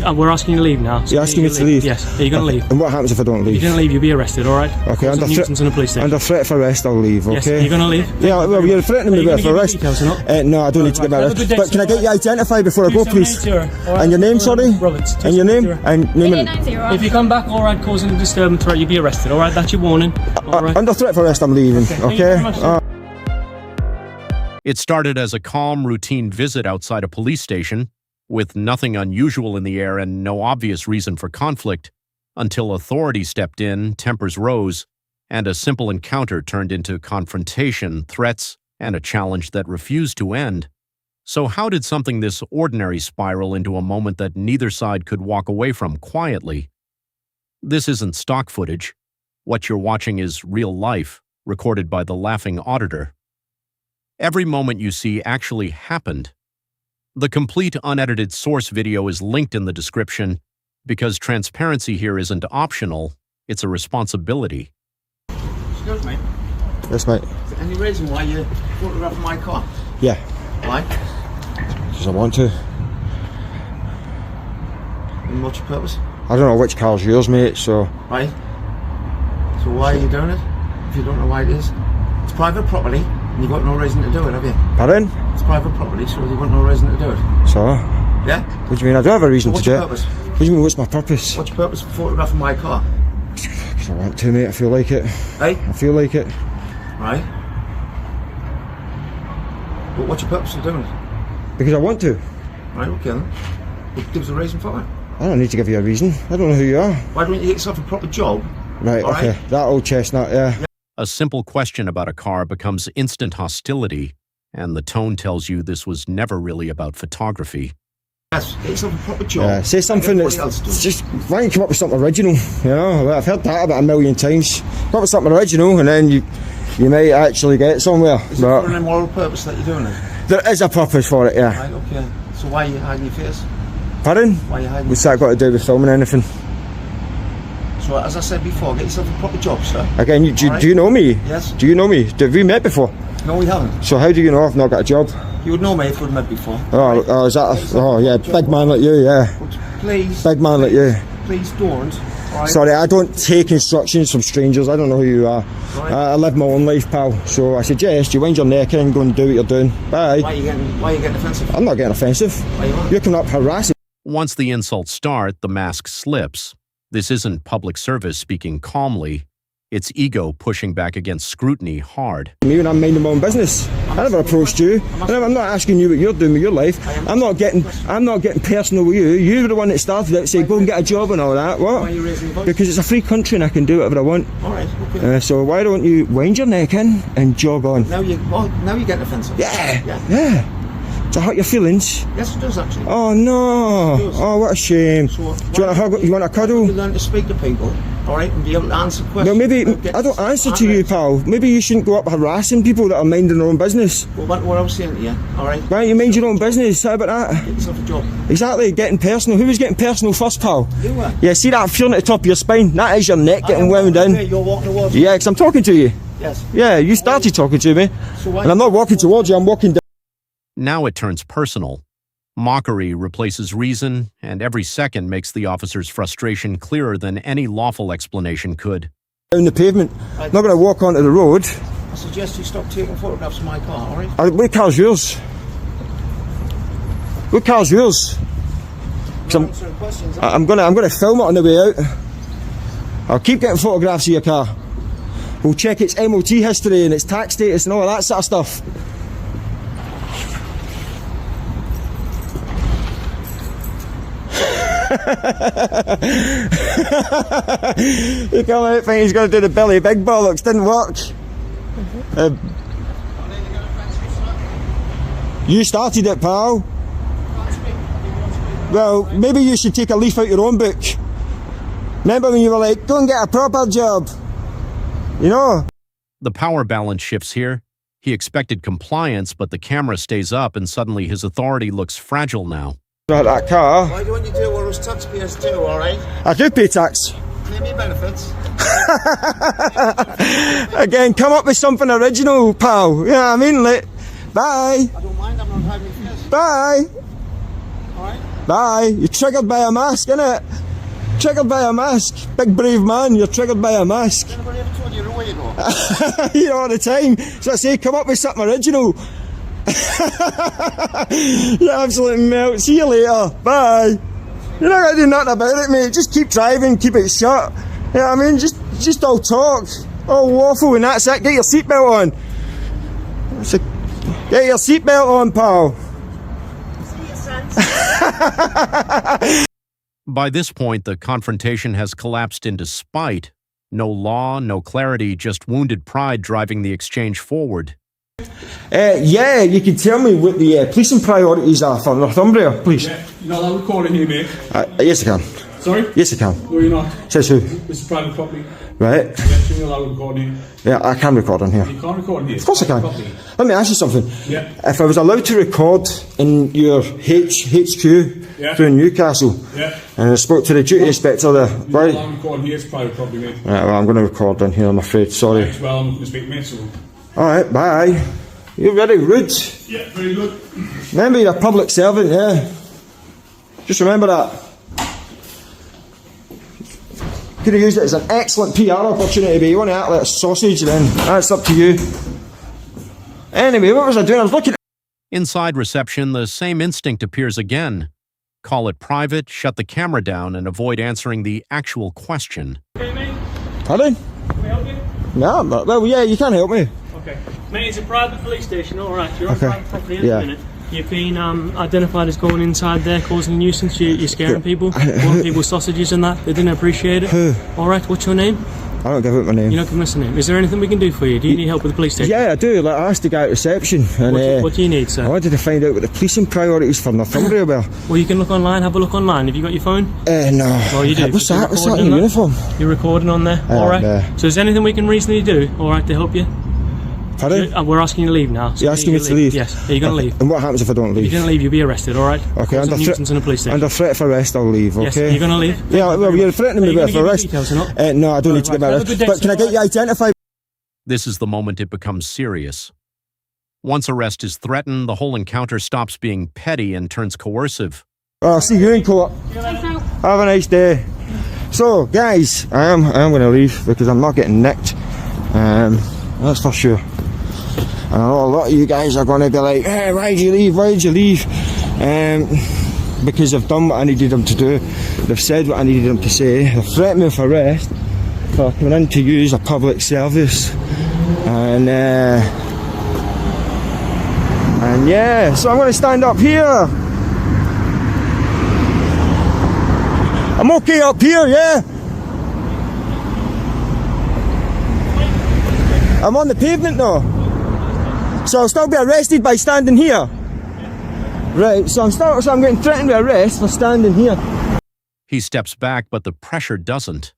We're asking you to leave now. So You're asking me to leave? Yes. Are you going to leave? And what happens if I don't leave? If you don't leave, you'll be arrested, alright? Okay, under nuisance in the police station. Under threat of arrest, I'll leave, okay? Yes. Are you going to leave? Yeah, well, you're threatening me with arrest. No, I don't need to get my arrest. But can I get you identified before I go, please? And your name, sorry? Robert. And your name? And name. If you come back, alright, causing a disturbance, right, you'll be arrested, alright? That's your warning. Under threat of arrest, I'm leaving, okay? It started as a calm, routine visit outside a police station, with nothing unusual in the air and no obvious reason for conflict, until authority stepped in, tempers rose, and a simple encounter turned into confrontation, threats, and a challenge that refused to end. So how did something this ordinary spiral into a moment that neither side could walk away from quietly? This isn't stock footage. What you're watching is real life, recorded by the laughing Auditor. Every moment you see actually happened. The complete unedited source video is linked in the description because transparency here isn't optional, it's a responsibility. Excuse me? Yes, mate. Is there any reason why you photographed my car? Yeah. Why? Because I want to. And what's your purpose? I don't know which car's yours, mate, so... Right. So why are you doing it? If you don't know why it is? It's private property, and you've got no reason to do it, have you? Pardon? It's private property, so you've got no reason to do it. So? Yeah? What do you mean? I do have a reason to do it. What's your purpose? What do you mean, what's my purpose? What's your purpose for photographing my car? Because I want to, mate. I feel like it. Hey? I feel like it. Right. But what's your purpose for doing it? Because I want to. Right, okay then. But give us a reason for it. I don't need to give you a reason. I don't know who you are. Why don't you get yourself a proper job? Right, All okay. right? That old chestnut, yeah. A simple question about a car becomes instant hostility, and the tone tells you this was never really about photography. Yes, get yourself a proper job. Yeah, say something like that's just, why don't you come up with something original, you know? I've heard that about a million times. Come up with something original and then you might actually get somewhere. Is it for an immoral purpose that you're doing it? There is a purpose for it, yeah. Right, okay. So why are you hiding your face? Pardon? Why are you hiding What's that got to do with filming anything? So as I said before, get yourself a proper job, sir. Again, do you know me? Yes. Do you know me? Have we met before? No, we haven't. So how do you know I've not got a job? You would know me if we'd met before. Oh, is that? Oh, yeah, big man like you, yeah. But please. Big man like you. Please don't. Right? Sorry, I don't take instructions from strangers. I don't know who you are. Right. I live my own life, pal. So I suggest you wind your neck in and go and do what you're doing. Bye. Why are you getting offensive? I'm not getting offensive. Why you not? You're coming up harassing. Once the insults start, the mask slips. This isn't public service speaking calmly. It's ego pushing back against scrutiny hard. Me when I'm minding my own business. I never approached you. I'm not asking you what you're doing with your life. I'm not getting personal with you. You were the one that started it, say go and get a job and all that. What? Why are you raising your voice? Because it's a free country and I can do whatever I want. Alright, okay. So why don't you wind your neck in and jog on? Now you're getting offensive. Yeah. Does that hurt your feelings? Yes, it does actually. Oh no! Oh, what a shame. So, Do you want a hug? You want a cuddle? You learn to speak to people, alright, and be able to answer questions. No, maybe I don't answer to you, pal. Maybe you shouldn't go up harassing people that are minding their own business. Well, what I was saying to you, alright? Why don't you mind your own business? How about that? Get yourself a job. Exactly, getting personal. Who was getting personal first, pal? You were. Yeah, see that feeling at the top of your spine? That is your neck getting wound in. You're walking towards me. Yeah, because I'm talking to you. Yes. Yeah, you started talking to me. So why And I'm not walking towards you, I'm walking down. Now it turns personal. Mockery replaces reason, and every second makes the officer's frustration clearer than any lawful explanation could. Down the pavement. I'm not going to walk onto the road. I suggest you stop taking photographs of my car, alright? What car's yours? What car's yours? Answering questions. I'm gonna film it on the way out. I'll keep getting photographs of your car. We'll check its MOT history and its tax status and all that sort of stuff. You come out thinking he's going to do the Billy Big bollocks, didn't work. You started it, pal. Well, maybe you should take a leaf out your own book. Remember when you were like, go and get a proper job? You know? The power balance shifts here. He expected compliance, but the camera stays up and suddenly his authority looks fragile now. That car. Why don't you do what us taxpayers do, alright? I do pay tax. Claim your benefits. Again, come up with something original, pal. You know what I mean? Like, bye. I don't mind, I'm not hiding your face. Bye. Alright? Bye. You're triggered by a mask, innit? Triggered by a mask. Big brave man, you're triggered by a mask. Anybody ever told you the way to go? You know, all the time. So I say, come up with something original. You absolute melt. See you later. Bye. You're not going to do nothing about it, mate. Just keep driving, keep it shut. You know what I mean? Just all talk. All lawful, and that's it. Get your seatbelt on. Get your seatbelt on, pal. By this point, the confrontation has collapsed into spite. No law, no clarity, just wounded pride driving the exchange forward. Yeah, you can tell me what the policing priorities are for Northumbria, please. Yeah, you're not allowed recording here, mate. Yes, I can. Sorry? Yes, I can. No, you're not. Says who? This is private property. Right. Yes, you're not allowed recording here. Yeah, I can record on here. You can't record here. Of course I can. Property. Let me ask you something. Yeah. If I was allowed to record in your HQ through Newcastle, and I spoke to the duty inspector there, You're right? not allowed recording here. It's private property, mate. Right, well, I'm going to record on here, I'm afraid. Sorry. Right, well, I'm not going to speak, mate, so... Alright, bye. You're very rude. Yeah, very good. Remember, you're a public servant, yeah? Just remember that. Could have used it as an excellent PR opportunity, but you want to act like a sausage, then that's up to you. Anyway, what was I doing? I was looking. Inside reception, the same instinct appears again. Call it private, shut the camera down, and avoid answering the actual question. Okay, mate. Pardon? Can we help you? No, well, yeah, you can help me. Okay. Mate, it's a private police station, alright. You're on Okay. private property at Yeah. the minute. You've been identified as going inside there, causing a nuisance. You're scaring people, calling people sausages and that. They didn't appreciate it. Alright, what's your name? I don't give out my name. You're not giving us a name. Is there anything we can do for you? Do you need help with the police station? Yeah, I do. Like, I asked the guy at reception, and What do you need, I sir? wanted to find out what the policing priorities for Northumbria were. Well, you can look online, have a look online. Have you got your phone? No. Well, you do. What's You're that? What's that recording in on uniform? You're recording on there, alright? yeah. So is there anything we can reasonably do, alright, to help you? Pardon? We're asking you to leave now. So You're asking me to leave? Yes. Are you going to leave? And what happens if I don't If leave? you didn't leave, you'll be arrested, alright? Okay, under nuisance in a police station. under threat of arrest, I'll leave, okay? Yes, are you going to leave? Yeah, well, you're threatening me Are you with gonna arrest. give me details or not? No, I don't need to get my Have a arrest. good day, But can I sir. get you identified? This is the moment it becomes serious. Once arrest is threatened, the whole encounter stops being petty and turns coercive. I'll see you in court. Have a nice day. So, guys, I am going to leave because I'm not getting nicked. That's for sure. And I know a lot of you guys are going to be like, hey, why'd you leave? Why'd you leave? Because I've done what I needed them to do. They've said what I needed them to say. They've threatened me with arrest for coming in to use a public service. And yeah, so I'm going to stand up here. I'm okay up here, yeah? I'm on the pavement now. So I'll still be arrested by standing here. Right, so I'm getting threatened with arrest for standing here. He steps back, but the pressure doesn't.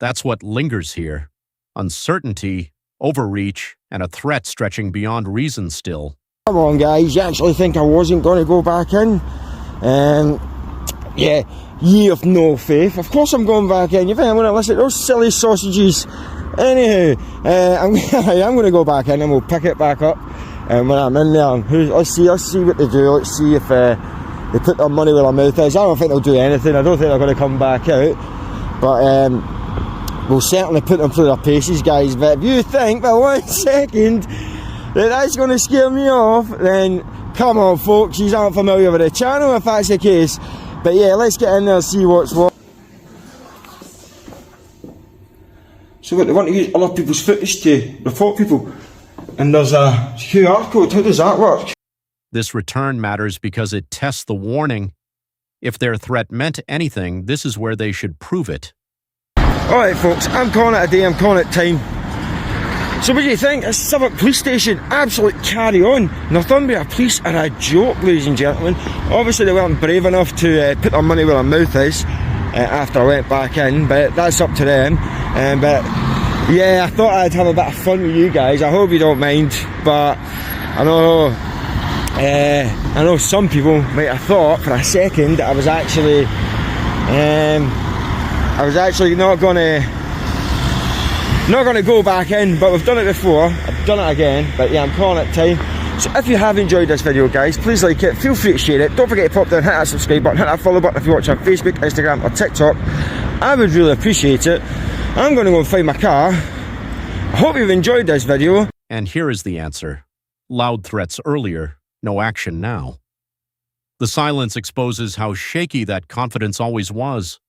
That's what lingers here. Uncertainty, overreach, and a threat stretching beyond reason still. Come on, guys, you actually think I wasn't going to go back in? Yeah, ye of no faith. Of course I'm going back in. You think I'm going to listen to those silly sausages? Anyhow, I'm going to go back in and we'll pick it back up. And when I'm in there, let's see what they do. Let's see if they put their money where their mouth is. I don't think they'll do anything. I don't think they're going to come back out. But we'll certainly put them through their paces, guys. But if you think for 1 second that's going to scare me off, then come on, folks. You aren't familiar with the channel if that's the case. But yeah, let's get in there and see what's what. So what, they want to use other people's footage to report people? And there's a QR code. How does that work? This return matters because it tests the warning. If their threat meant anything, this is where they should prove it. Alright folks, I'm calling it a day, I'm calling it time. So what do you think? It's Southwick Police Station, absolute carry on. Northumbria police are a joke, ladies and gentlemen. Obviously they weren't brave enough to put their money where their mouth is after I went back in, but that's up to them. But yeah, I thought I'd have a bit of fun with you guys. I hope you don't mind, but I know some people might have thought for a second that I was actually not gonna go back in, but we've done it before. I've done it again, but yeah, I'm calling it time. So if you have enjoyed this video, guys, please like it, feel free to share it. Don't forget to pop down, hit that subscribe button, hit that follow button if you watch on Facebook, Instagram or TikTok. I would really appreciate it. I'm going to go and find my car. I hope you've enjoyed this video. And here is the answer. Loud threats earlier, no action now. The silence exposes how shaky that confidence always was.